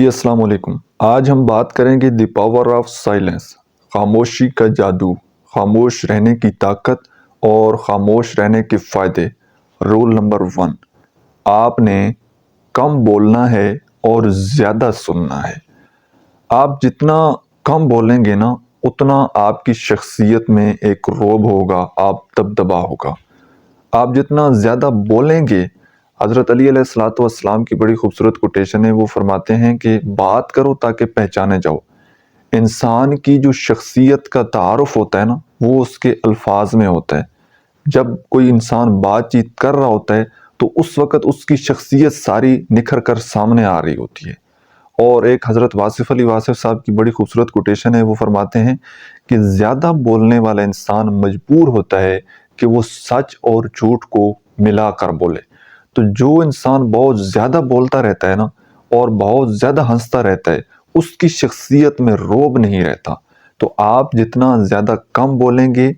جی السلام علیکم۔ آج ہم بات کریں گے دی پاور آف سائلنس، خاموشی کا جادو، خاموش رہنے کی طاقت اور خاموش رہنے کے فائدے۔ رول نمبر 1، آپ نے کم بولنا ہے اور زیادہ سننا ہے۔ آپ جتنا کم بولیں گے نا اتنا آپ کی شخصیت میں ایک رعب ہوگا، آپ دبدبا ہوگا۔ آپ جتنا زیادہ بولیں گے، حضرت علی علیہ السلام کی بڑی خوبصورت کوٹیشن ہے، وہ فرماتے ہیں کہ بات کرو تاکہ پہچانے جاؤ۔ انسان کی جو شخصیت کا تعارف ہوتا ہے نا وہ اس کے الفاظ میں ہوتا ہے۔ جب کوئی انسان بات چیت کر رہا ہوتا ہے تو اس وقت اس کی شخصیت ساری نکھر کر سامنے آ رہی ہوتی ہے۔ اور ایک حضرت واصف علی واصف صاحب کی بڑی خوبصورت کوٹیشن ہے، وہ فرماتے ہیں کہ زیادہ بولنے والا انسان مجبور ہوتا ہے کہ وہ سچ اور جھوٹ کو ملا کر بولے۔ تو جو انسان بہت زیادہ بولتا رہتا ہے نا اور بہت زیادہ ہنستا رہتا ہے اس کی شخصیت میں رعب نہیں رہتا۔ تو آپ جتنا زیادہ کم بولیں گے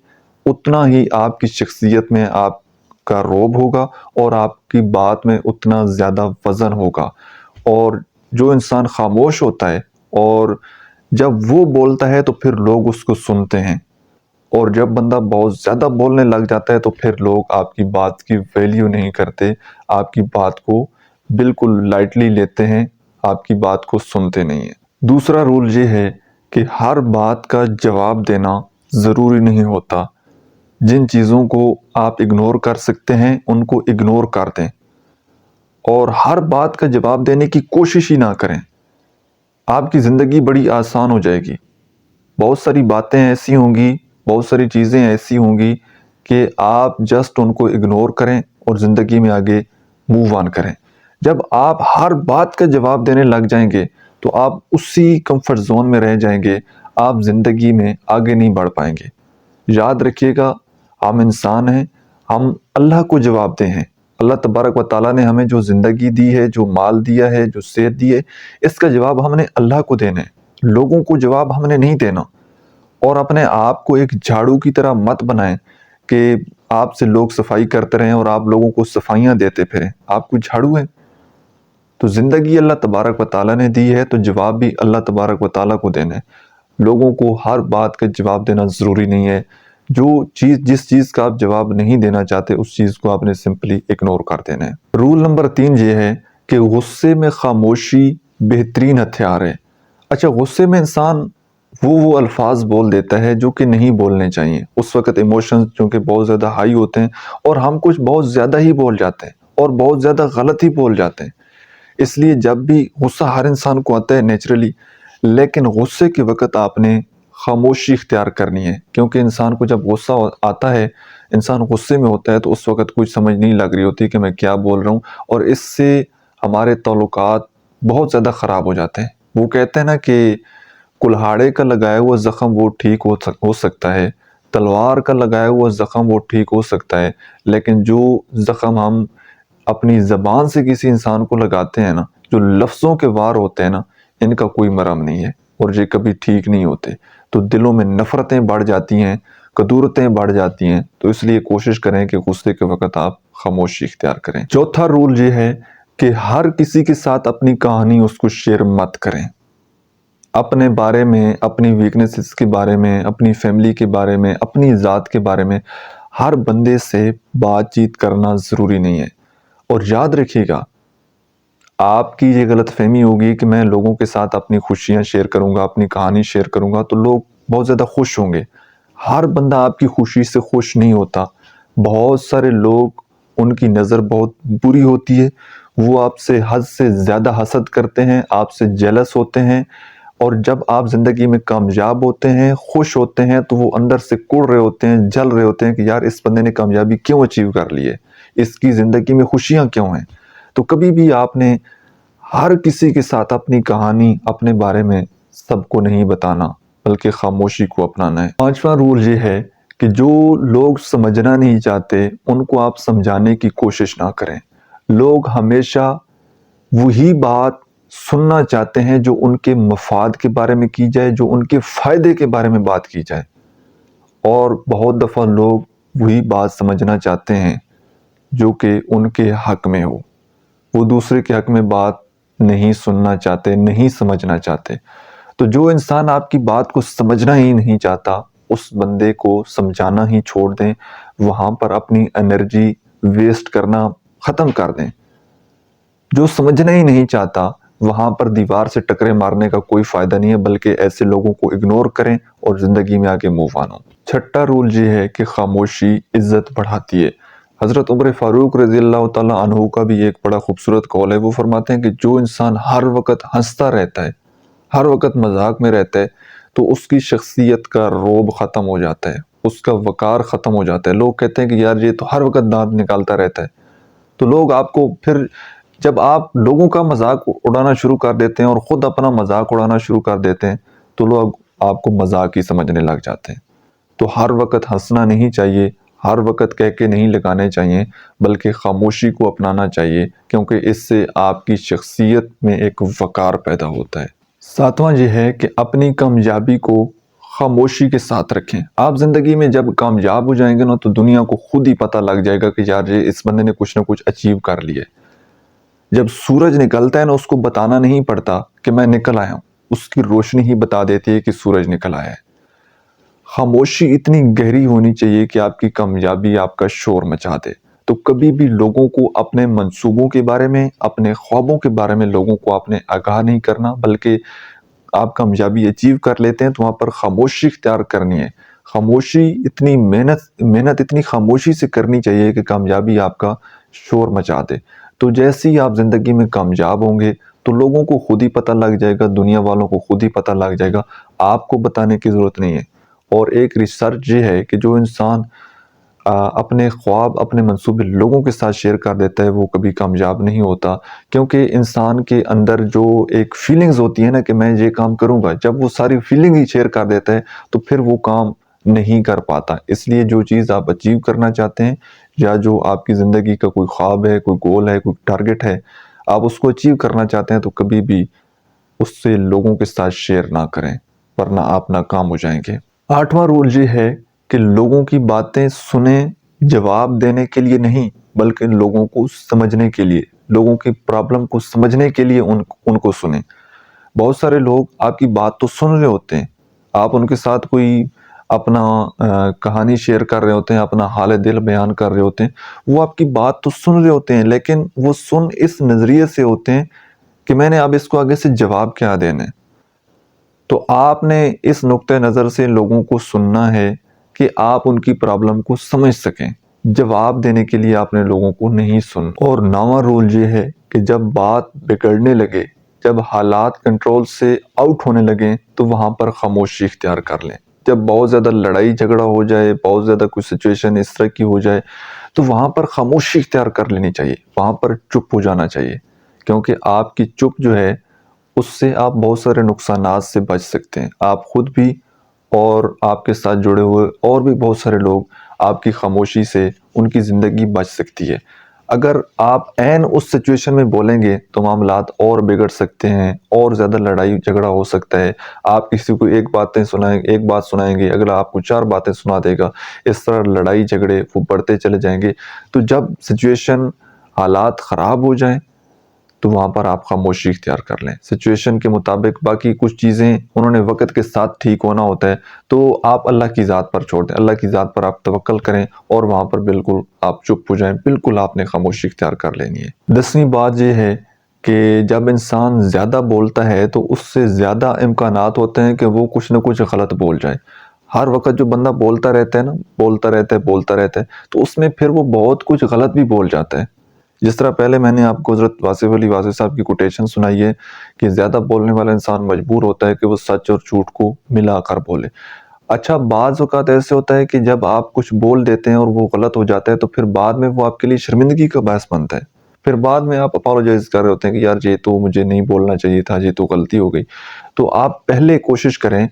اتنا ہی آپ کی شخصیت میں آپ کا رعب ہوگا اور آپ کی بات میں اتنا زیادہ وزن ہوگا۔ اور جو انسان خاموش ہوتا ہے اور جب وہ بولتا ہے تو پھر لوگ اس کو سنتے ہیں، اور جب بندہ بہت زیادہ بولنے لگ جاتا ہے تو پھر لوگ آپ کی بات کی ویلیو نہیں کرتے، آپ کی بات کو بالکل لائٹلی لیتے ہیں، آپ کی بات کو سنتے نہیں ہیں۔ دوسرا رول یہ ہے کہ ہر بات کا جواب دینا ضروری نہیں ہوتا۔ جن چیزوں کو آپ اگنور کر سکتے ہیں ان کو اگنور کر دیں، اور ہر بات کا جواب دینے کی کوشش ہی نہ کریں۔ آپ کی زندگی بڑی آسان ہو جائے گی۔ بہت ساری باتیں ایسی ہوں گی، بہت ساری چیزیں ایسی ہوں گی کہ آپ جسٹ ان کو اگنور کریں اور زندگی میں آگے موو آن کریں۔ جب آپ ہر بات کا جواب دینے لگ جائیں گے تو آپ اسی کمفرٹ زون میں رہ جائیں گے، آپ زندگی میں آگے نہیں بڑھ پائیں گے۔ یاد رکھیے گا، ہم انسان ہیں، ہم اللہ کو جواب دیں ہیں۔ اللہ تبارک و تعالیٰ نے ہمیں جو زندگی دی ہے، جو مال دیا ہے، جو صحت دی ہے، اس کا جواب ہم نے اللہ کو دینا ہے، لوگوں کو جواب ہم نے نہیں دینا۔ اور اپنے آپ کو ایک جھاڑو کی طرح مت بنائیں کہ آپ سے لوگ صفائی کرتے رہیں اور آپ لوگوں کو صفائیاں دیتے پھریں۔ آپ کو جھاڑو ہے تو زندگی اللہ تبارک و تعالیٰ نے دی ہے، تو جواب بھی اللہ تبارک و تعالیٰ کو دینا ہے۔ لوگوں کو ہر بات کا جواب دینا ضروری نہیں ہے۔ جس چیز کا آپ جواب نہیں دینا چاہتے اس چیز کو آپ نے سمپلی اگنور کر دینا ہے۔ رول نمبر 3 یہ ہے کہ غصے میں خاموشی بہترین ہتھیار ہے۔ اچھا، غصے میں انسان وہ الفاظ بول دیتا ہے جو کہ نہیں بولنے چاہیے۔ اس وقت ایموشنز چونکہ بہت زیادہ ہائی ہوتے ہیں اور ہم کچھ بہت زیادہ ہی بول جاتے ہیں اور بہت زیادہ غلط ہی بول جاتے ہیں۔ اس لیے جب بھی غصہ ہر انسان کو آتا ہے نیچرلی، لیکن غصے کے وقت آپ نے خاموشی اختیار کرنی ہے، کیونکہ انسان کو جب غصہ آتا ہے، انسان غصے میں ہوتا ہے تو اس وقت کچھ سمجھ نہیں لگ رہی ہوتی کہ میں کیا بول رہا ہوں، اور اس سے ہمارے تعلقات بہت زیادہ خراب ہو جاتے ہیں۔ وہ کہتے ہیں نا کہ کلہاڑے کا لگایا ہوا زخم وہ ٹھیک ہو سکتا ہے، تلوار کا لگایا ہوا زخم وہ ٹھیک ہو سکتا ہے، لیکن جو زخم ہم اپنی زبان سے کسی انسان کو لگاتے ہیں نا، جو لفظوں کے وار ہوتے ہیں نا، ان کا کوئی مرہم نہیں ہے اور یہ کبھی ٹھیک نہیں ہوتے۔ تو دلوں میں نفرتیں بڑھ جاتی ہیں، کدورتیں بڑھ جاتی ہیں۔ تو اس لیے کوشش کریں کہ غصے کے وقت آپ خاموشی اختیار کریں۔ چوتھا رول یہ ہے کہ ہر کسی کے ساتھ اپنی کہانی اس کو شیئر مت کریں۔ اپنے بارے میں، اپنی ویکنسز کے بارے میں، اپنی فیملی کے بارے میں، اپنی ذات کے بارے میں ہر بندے سے بات چیت کرنا ضروری نہیں ہے۔ اور یاد رکھیے گا، آپ کی یہ غلط فہمی ہوگی کہ میں لوگوں کے ساتھ اپنی خوشیاں شیئر کروں گا، اپنی کہانی شیئر کروں گا تو لوگ بہت زیادہ خوش ہوں گے۔ ہر بندہ آپ کی خوشی سے خوش نہیں ہوتا۔ بہت سارے لوگ، ان کی نظر بہت بری ہوتی ہے، وہ آپ سے حد سے زیادہ حسد کرتے ہیں، آپ سے جیلس ہوتے ہیں، اور جب آپ زندگی میں کامیاب ہوتے ہیں، خوش ہوتے ہیں، تو وہ اندر سے کڑ رہے ہوتے ہیں، جل رہے ہوتے ہیں کہ یار اس بندے نے کامیابی کیوں اچیو کر لی ہے، اس کی زندگی میں خوشیاں کیوں ہیں۔ تو کبھی بھی آپ نے ہر کسی کے ساتھ اپنی کہانی، اپنے بارے میں سب کو نہیں بتانا، بلکہ خاموشی کو اپنانا ہے۔ پانچواں رول یہ ہے کہ جو لوگ سمجھنا نہیں چاہتے ان کو آپ سمجھانے کی کوشش نہ کریں۔ لوگ ہمیشہ وہی بات سننا چاہتے ہیں جو ان کے مفاد کے بارے میں کی جائے، جو ان کے فائدے کے بارے میں بات کی جائے، اور بہت دفعہ لوگ وہی بات سمجھنا چاہتے ہیں جو کہ ان کے حق میں ہو۔ وہ دوسرے کے حق میں بات نہیں سننا چاہتے، نہیں سمجھنا چاہتے۔ تو جو انسان آپ کی بات کو سمجھنا ہی نہیں چاہتا، اس بندے کو سمجھانا ہی چھوڑ دیں، وہاں پر اپنی انرجی ویسٹ کرنا ختم کر دیں۔ جو سمجھنا ہی نہیں چاہتا، وہاں پر دیوار سے ٹکرے مارنے کا کوئی فائدہ نہیں ہے، بلکہ ایسے لوگوں کو اگنور کریں اور زندگی میں آگے موو آن ہو۔ چھٹا رول یہ ہے کہ خاموشی عزت بڑھاتی ہے۔ حضرت عمر فاروق رضی اللہ تعالیٰ عنہ کا بھی ایک بڑا خوبصورت قول ہے، وہ فرماتے ہیں کہ جو انسان ہر وقت ہنستا رہتا ہے، ہر وقت مذاق میں رہتا ہے، تو اس کی شخصیت کا روب ختم ہو جاتا ہے، اس کا وقار ختم ہو جاتا ہے۔ لوگ کہتے ہیں کہ یار یہ تو ہر وقت دانت نکالتا رہتا ہے، تو لوگ آپ کو پھر جب آپ لوگوں کا مذاق اڑانا شروع کر دیتے ہیں اور خود اپنا مذاق اڑانا شروع کر دیتے ہیں، تو لوگ آپ کو مذاق ہی سمجھنے لگ جاتے ہیں۔ تو ہر وقت ہنسنا نہیں چاہیے، ہر وقت کہہ کے نہیں لگانے چاہیے، بلکہ خاموشی کو اپنانا چاہیے، کیونکہ اس سے آپ کی شخصیت میں ایک وقار پیدا ہوتا ہے۔ ساتواں یہ ہے کہ اپنی کامیابی کو خاموشی کے ساتھ رکھیں۔ آپ زندگی میں جب کامیاب ہو جائیں گے نا، تو دنیا کو خود ہی پتہ لگ جائے گا کہ یار یہ اس بندے نے کچھ نہ کچھ اچیو کر لیا ہے۔ جب سورج نکلتا ہے نا، اس کو بتانا نہیں پڑتا کہ میں نکل آیا ہوں، اس کی روشنی ہی بتا دیتی ہے کہ سورج نکل آیا ہے۔ خاموشی اتنی گہری ہونی چاہیے کہ آپ کی کامیابی آپ کا شور مچا دے۔ تو کبھی بھی لوگوں کو اپنے منصوبوں کے بارے میں، اپنے خوابوں کے بارے میں لوگوں کو آپ نے آگاہ نہیں کرنا، بلکہ آپ کامیابی اچیو کر لیتے ہیں تو وہاں پر خاموشی اختیار کرنی ہے۔ خاموشی اتنی محنت اتنی خاموشی سے کرنی چاہیے کہ کامیابی آپ کا شور مچا دے۔ تو جیسے ہی آپ زندگی میں کامیاب ہوں گے تو لوگوں کو خود ہی پتہ لگ جائے گا، دنیا والوں کو خود ہی پتہ لگ جائے گا، آپ کو بتانے کی ضرورت نہیں ہے۔ اور ایک ریسرچ یہ ہے کہ جو انسان اپنے خواب، اپنے منصوبے لوگوں کے ساتھ شیئر کر دیتا ہے، وہ کبھی کامیاب نہیں ہوتا، کیونکہ انسان کے اندر جو ایک فیلنگز ہوتی ہے نا کہ میں یہ کام کروں گا، جب وہ ساری فیلنگ ہی شیئر کر دیتا ہے تو پھر وہ کام نہیں کر پاتا۔ اس لیے جو چیز آپ اچیو کرنا چاہتے ہیں، یا جو آپ کی زندگی کا کوئی خواب ہے، کوئی گول ہے، کوئی ٹارگٹ ہے، آپ اس کو اچیو کرنا چاہتے ہیں، تو کبھی بھی اس سے لوگوں کے ساتھ شیئر نہ کریں، ورنہ آپ ناکام ہو جائیں گے۔ آٹھواں رول یہ ہے کہ لوگوں کی باتیں سنیں، جواب دینے کے لیے نہیں، بلکہ لوگوں کو سمجھنے کے لیے، لوگوں کی پرابلم کو سمجھنے کے لیے ان کو سنیں۔ بہت سارے لوگ آپ کی بات تو سن رہے ہوتے ہیں، آپ ان کے ساتھ کوئی اپنا کہانی شیئر کر رہے ہوتے ہیں، اپنا حال دل بیان کر رہے ہوتے ہیں، وہ آپ کی بات تو سن رہے ہوتے ہیں، لیکن وہ سن اس نظریے سے ہوتے ہیں کہ میں نے اب اس کو آگے سے جواب کیا دینا ہے۔ تو آپ نے اس نقطہ نظر سے لوگوں کو سننا ہے کہ آپ ان کی پرابلم کو سمجھ سکیں، جواب دینے کے لیے آپ نے لوگوں کو نہیں سن۔ اور 9واں رول یہ ہے کہ جب بات بگڑنے لگے، جب حالات کنٹرول سے آؤٹ ہونے لگیں، تو وہاں پر خاموشی اختیار کر لیں۔ جب بہت زیادہ لڑائی جھگڑا ہو جائے، بہت زیادہ کوئی سچویشن اس طرح کی ہو جائے، تو وہاں پر خاموشی اختیار کر لینی چاہیے، وہاں پر چپ ہو جانا چاہیے، کیونکہ آپ کی چپ جو ہے اس سے آپ بہت سارے نقصانات سے بچ سکتے ہیں، آپ خود بھی اور آپ کے ساتھ جڑے ہوئے اور بھی بہت سارے لوگ آپ کی خاموشی سے ان کی زندگی بچ سکتی ہے۔ اگر آپ عین اس سچویشن میں بولیں گے تو معاملات اور بگڑ سکتے ہیں، اور زیادہ لڑائی جھگڑا ہو سکتا ہے۔ آپ کسی کو ایک بات سنائیں گے، اگلا آپ کو 4 باتیں سنا دے گا، اس طرح لڑائی جھگڑے وہ بڑھتے چلے جائیں گے۔ تو جب سچویشن، حالات خراب ہو جائیں تو وہاں پر آپ خاموشی اختیار کر لیں، سچویشن کے مطابق باقی کچھ چیزیں انہوں نے وقت کے ساتھ ٹھیک ہونا ہوتا ہے، تو آپ اللہ کی ذات پر چھوڑ دیں، اللہ کی ذات پر آپ توکل کریں، اور وہاں پر بالکل آپ چپ ہو جائیں، بالکل آپ نے خاموشی اختیار کر لینی ہے۔ 10ویں بات یہ ہے کہ جب انسان زیادہ بولتا ہے تو اس سے زیادہ امکانات ہوتے ہیں کہ وہ کچھ نہ کچھ غلط بول جائے۔ ہر وقت جو بندہ بولتا رہتا ہے نا، بولتا رہتا ہے، تو اس میں پھر وہ بہت کچھ غلط بھی بول جاتا ہے۔ جس طرح پہلے میں نے آپ کو حضرت واصف علی واصف صاحب کی کوٹیشن سنائی ہے کہ زیادہ بولنے والا انسان مجبور ہوتا ہے کہ وہ سچ اور جھوٹ کو ملا کر بولے۔ اچھا، بعض اوقات ایسے ہوتا ہے کہ جب آپ کچھ بول دیتے ہیں اور وہ غلط ہو جاتا ہے تو پھر بعد میں وہ آپ کے لیے شرمندگی کا باعث بنتا ہے، پھر بعد میں آپ اپولوجائز کر رہے ہوتے ہیں کہ یار یہ تو مجھے نہیں بولنا چاہیے تھا، یہ تو غلطی ہو گئی۔ تو آپ پہلے کوشش کریں،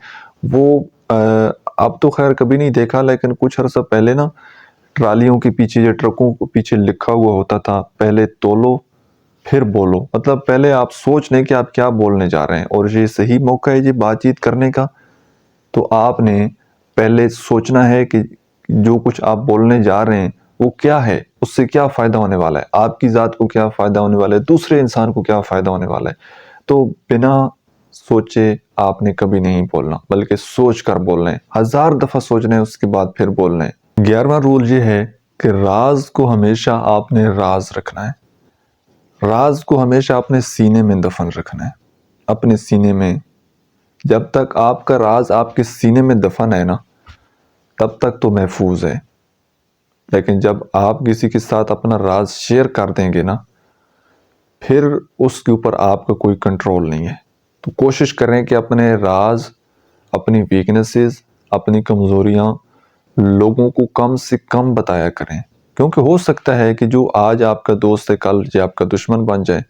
وہ اب تو خیر کبھی نہیں دیکھا، لیکن کچھ عرصہ پہلے نا ٹرالیوں کے پیچھے یا ٹرکوں کے پیچھے لکھا ہوا ہوتا تھا، پہلے تولو پھر بولو۔ مطلب پہلے آپ سوچ لیں کہ آپ کیا بولنے جا رہے ہیں، اور یہ صحیح موقع ہے یہ بات چیت کرنے کا، تو آپ نے پہلے سوچنا ہے کہ جو کچھ آپ بولنے جا رہے ہیں وہ کیا ہے، اس سے کیا فائدہ ہونے والا ہے، آپ کی ذات کو کیا فائدہ ہونے والا ہے، دوسرے انسان کو کیا فائدہ ہونے والا ہے. تو بنا سوچے آپ نے کبھی نہیں بولنا، بلکہ سوچ کر بولنا ہے. 1000 دفعہ سوچنا ہے، اس کے بعد پھر بولنا ہے. 11واں رول یہ ہے کہ راز کو ہمیشہ آپ نے راز رکھنا ہے. راز کو ہمیشہ اپنے سینے میں دفن رکھنا ہے. اپنے سینے میں، جب تک آپ کا راز آپ کے سینے میں دفن ہے نا، تب تک تو محفوظ ہے. لیکن جب آپ کسی کے ساتھ اپنا راز شیئر کر دیں گے نا، پھر اس کے اوپر آپ کا کوئی کنٹرول نہیں ہے. تو کوشش کریں کہ اپنے راز، اپنی ویکنسز، اپنی کمزوریاں لوگوں کو کم سے کم بتایا کریں. کیونکہ ہو سکتا ہے کہ جو آج آپ کا دوست ہے، کل یہ آپ کا دشمن بن جائے.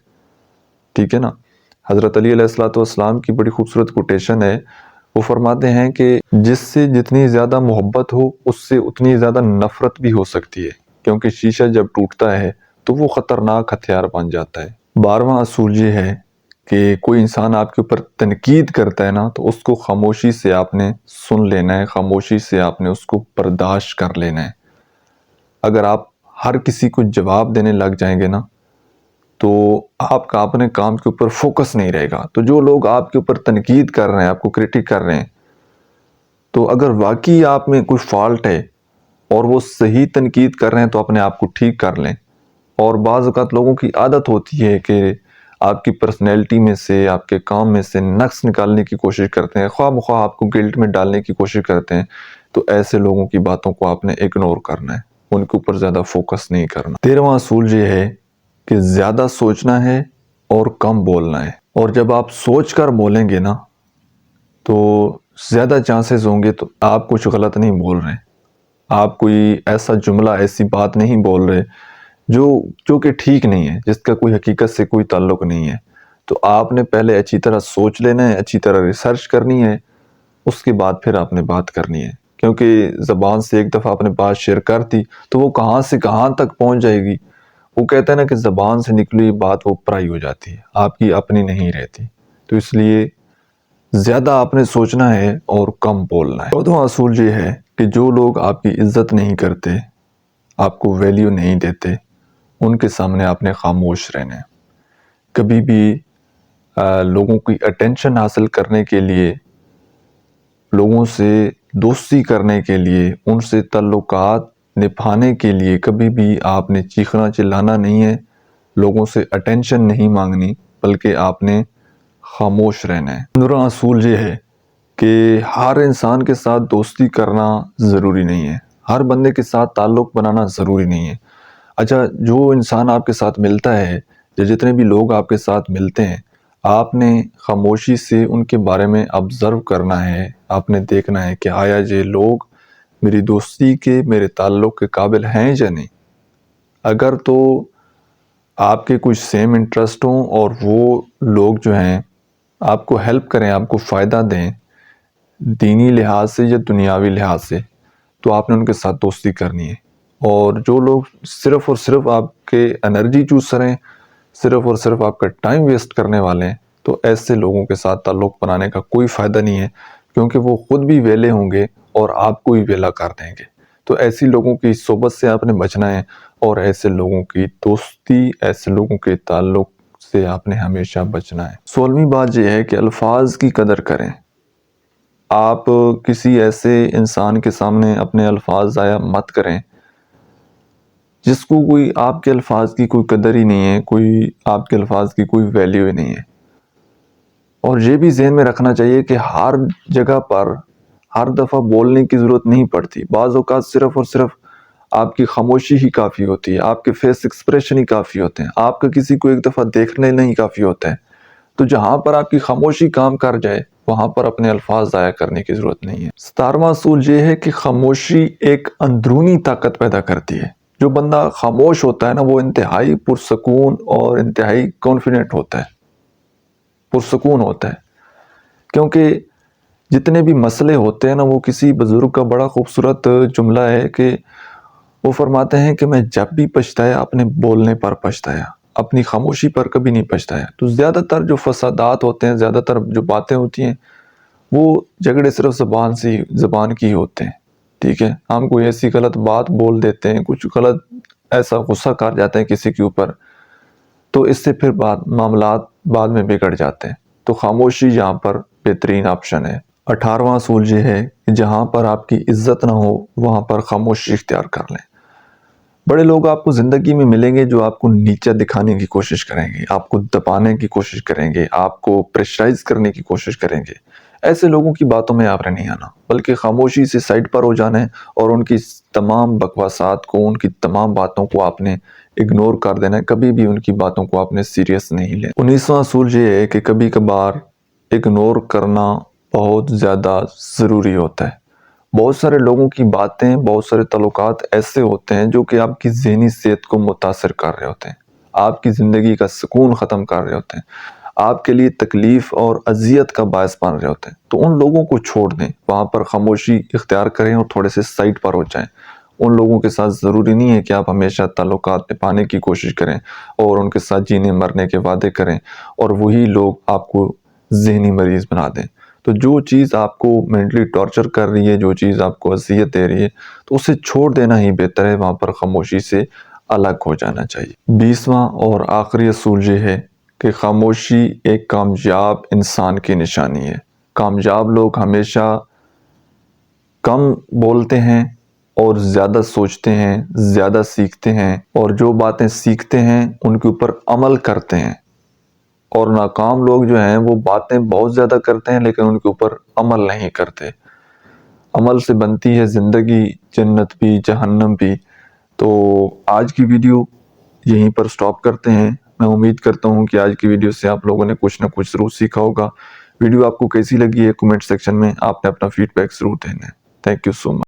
ٹھیک ہے نا. حضرت علی علیہ السلام کی بڑی خوبصورت کوٹیشن ہے. وہ فرماتے ہیں کہ جس سے جتنی زیادہ محبت ہو، اس سے اتنی زیادہ نفرت بھی ہو سکتی ہے. کیونکہ شیشہ جب ٹوٹتا ہے تو وہ خطرناک ہتھیار بن جاتا ہے. 12واں اصول یہ ہے کہ کوئی انسان آپ کے اوپر تنقید کرتا ہے نا، تو اس کو خاموشی سے آپ نے سن لینا ہے، خاموشی سے آپ نے اس کو برداشت کر لینا ہے. اگر آپ ہر کسی کو جواب دینے لگ جائیں گے نا، تو آپ کا اپنے کام کے اوپر فوکس نہیں رہے گا. تو جو لوگ آپ کے اوپر تنقید کر رہے ہیں، آپ کو کرٹک کر رہے ہیں، تو اگر واقعی آپ میں کوئی فالٹ ہے اور وہ صحیح تنقید کر رہے ہیں، تو اپنے آپ کو ٹھیک کر لیں. اور بعض اوقات لوگوں کی عادت ہوتی ہے کہ آپ کی پرسنالٹی میں سے، آپ کے کام میں سے نقص نکالنے کی کوشش کرتے ہیں، خواہ مخواہ آپ کو گلٹ میں ڈالنے کی کوشش کرتے ہیں. تو ایسے لوگوں کی باتوں کو آپ نے اگنور کرنا ہے، ان کے اوپر زیادہ فوکس نہیں کرنا. 13واں اصول یہ ہے کہ زیادہ سوچنا ہے اور کم بولنا ہے. اور جب آپ سوچ کر بولیں گے نا، تو زیادہ چانسز ہوں گے تو آپ کچھ غلط نہیں بول رہے، آپ کوئی ایسا جملہ، ایسی بات نہیں بول رہے جو کہ ٹھیک نہیں ہے، جس کا کوئی حقیقت سے کوئی تعلق نہیں ہے. تو آپ نے پہلے اچھی طرح سوچ لینا ہے، اچھی طرح ریسرچ کرنی ہے، اس کے بعد پھر آپ نے بات کرنی ہے. کیونکہ زبان سے ایک دفعہ آپ نے بات شیئر کر دی تو وہ کہاں سے کہاں تک پہنچ جائے گی. وہ کہتے ہیں نا کہ زبان سے نکلی بات وہ پرائی ہو جاتی ہے، آپ کی اپنی نہیں رہتی. تو اس لیے زیادہ آپ نے سوچنا ہے اور کم بولنا ہے. 14واں اصول یہ ہے کہ جو لوگ آپ کی عزت نہیں کرتے، آپ کو ویلیو نہیں دیتے، ان کے سامنے آپ نے خاموش رہنا ہے. کبھی بھی لوگوں کی اٹینشن حاصل کرنے کے لیے، لوگوں سے دوستی کرنے کے لیے، ان سے تعلقات نبھانے کے لیے کبھی بھی آپ نے چیخنا چلانا نہیں ہے، لوگوں سے اٹینشن نہیں مانگنی، بلکہ آپ نے خاموش رہنا ہے. 15واں اصول یہ ہے کہ ہر انسان کے ساتھ دوستی کرنا ضروری نہیں ہے، ہر بندے کے ساتھ تعلق بنانا ضروری نہیں ہے. اچھا، جو انسان آپ کے ساتھ ملتا ہے، یا جتنے بھی لوگ آپ کے ساتھ ملتے ہیں، آپ نے خاموشی سے ان کے بارے میں آبزرو کرنا ہے. آپ نے دیکھنا ہے کہ آیا یہ لوگ میری دوستی کے، میرے تعلق کے قابل ہیں یا نہیں. اگر تو آپ کے کچھ سیم انٹرسٹ ہوں اور وہ لوگ جو ہیں آپ کو ہیلپ کریں، آپ کو فائدہ دیں دینی لحاظ سے یا دنیاوی لحاظ سے، تو آپ نے ان کے ساتھ دوستی کرنی ہے. اور جو لوگ صرف اور صرف آپ کے انرجی چوز رہے ہیں، صرف اور صرف آپ کا ٹائم ویسٹ کرنے والے ہیں، تو ایسے لوگوں کے ساتھ تعلق بنانے کا کوئی فائدہ نہیں ہے. کیونکہ وہ خود بھی ویلے ہوں گے اور آپ کو بھی ویلا کر دیں گے. تو ایسی لوگوں کی صحبت سے آپ نے بچنا ہے، اور ایسے لوگوں کی دوستی، ایسے لوگوں کے تعلق سے آپ نے ہمیشہ بچنا ہے. 16ویں بات یہ ہے کہ الفاظ کی قدر کریں. آپ کسی ایسے انسان کے سامنے اپنے الفاظ ضائع مت کریں جس کو کوئی آپ کے الفاظ کی کوئی قدر ہی نہیں ہے، کوئی آپ کے الفاظ کی کوئی ویلیو ہی نہیں ہے. اور یہ بھی ذہن میں رکھنا چاہیے کہ ہر جگہ پر ہر دفعہ بولنے کی ضرورت نہیں پڑتی. بعض اوقات صرف اور صرف آپ کی خاموشی ہی کافی ہوتی ہے، آپ کے فیس ایکسپریشن ہی کافی ہوتے ہیں، آپ کا کسی کو ایک دفعہ دیکھنے نہیں کافی ہوتا ہے. تو جہاں پر آپ کی خاموشی کام کر جائے، وہاں پر اپنے الفاظ ضائع کرنے کی ضرورت نہیں ہے. 17واں اصول یہ ہے کہ خاموشی ایک اندرونی طاقت پیدا کرتی ہے. جو بندہ خاموش ہوتا ہے نا، وہ انتہائی پرسکون اور انتہائی کانفیڈنٹ ہوتا ہے، پرسکون ہوتا ہے. کیونکہ جتنے بھی مسئلے ہوتے ہیں نا، وہ کسی بزرگ کا بڑا خوبصورت جملہ ہے کہ وہ فرماتے ہیں کہ میں جب بھی پچھتایا اپنے بولنے پر پچھتایا، اپنی خاموشی پر کبھی نہیں پچھتایا. تو زیادہ تر جو فسادات ہوتے ہیں، زیادہ تر جو باتیں ہوتی ہیں، وہ جھگڑے صرف زبان کی ہوتے ہیں. ٹھیک ہے، ہم کوئی ایسی غلط بات بول دیتے ہیں، کچھ غلط ایسا غصہ کر جاتے ہیں کسی کے اوپر، تو اس سے پھر معاملات بعد میں بگڑ جاتے ہیں۔ تو خاموشی یہاں پر بہترین آپشن ہے۔ 18واں اصول یہ ہے کہ جہاں پر آپ کی عزت نہ ہو وہاں پر خاموشی اختیار کر لیں۔ بڑے لوگ آپ کو زندگی میں ملیں گے جو آپ کو نیچا دکھانے کی کوشش کریں گے، آپ کو دبانے کی کوشش کریں گے، آپ کو پریشرائز کرنے کی کوشش کریں گے۔ ایسے لوگوں کی باتوں میں آپ نے نہیں آنا، بلکہ خاموشی سے سائڈ پر ہو جانا ہے اور ان کی تمام بکواسات کو، ان کی تمام باتوں کو آپ نے اگنور کر دینا ہے۔ کبھی بھی ان کی باتوں کو آپ نے سیریس نہیں لے۔ 19واں اصول یہ ہے کہ کبھی کبھار اگنور کرنا بہت زیادہ ضروری ہوتا ہے۔ بہت سارے لوگوں کی باتیں، بہت سارے تعلقات ایسے ہوتے ہیں جو کہ آپ کی ذہنی صحت کو متاثر کر رہے ہوتے ہیں، آپ کی زندگی کا سکون ختم کر رہے ہوتے ہیں، آپ کے لیے تکلیف اور اذیت کا باعث بن رہے ہوتے ہیں۔ تو ان لوگوں کو چھوڑ دیں، وہاں پر خاموشی اختیار کریں اور تھوڑے سے سائڈ پر ہو جائیں۔ ان لوگوں کے ساتھ ضروری نہیں ہے کہ آپ ہمیشہ تعلقات نبھانے کی کوشش کریں اور ان کے ساتھ جینے مرنے کے وعدے کریں اور وہی لوگ آپ کو ذہنی مریض بنا دیں۔ تو جو چیز آپ کو مینٹلی ٹارچر کر رہی ہے، جو چیز آپ کو اذیت دے رہی ہے، تو اسے چھوڑ دینا ہی بہتر ہے، وہاں پر خاموشی سے الگ ہو جانا چاہیے۔ 20واں اور آخری اصول یہ ہے کہ خاموشی ایک کامیاب انسان کی نشانی ہے۔ کامیاب لوگ ہمیشہ کم بولتے ہیں اور زیادہ سوچتے ہیں، زیادہ سیکھتے ہیں، اور جو باتیں سیکھتے ہیں ان کے اوپر عمل کرتے ہیں۔ اور ناکام لوگ جو ہیں وہ باتیں بہت زیادہ کرتے ہیں لیکن ان کے اوپر عمل نہیں کرتے۔ عمل سے بنتی ہے زندگی، جنت بھی جہنم بھی۔ تو آج کی ویڈیو یہیں پر سٹاپ کرتے ہیں۔ میں امید کرتا ہوں کہ آج کی ویڈیو سے آپ لوگوں نے کچھ نہ کچھ ضرور سیکھا ہوگا۔ ویڈیو آپ کو کیسی لگی ہے کمنٹ سیکشن میں آپ نے اپنا فیڈ بیک ضرور دینا ہے۔ Thank you so much.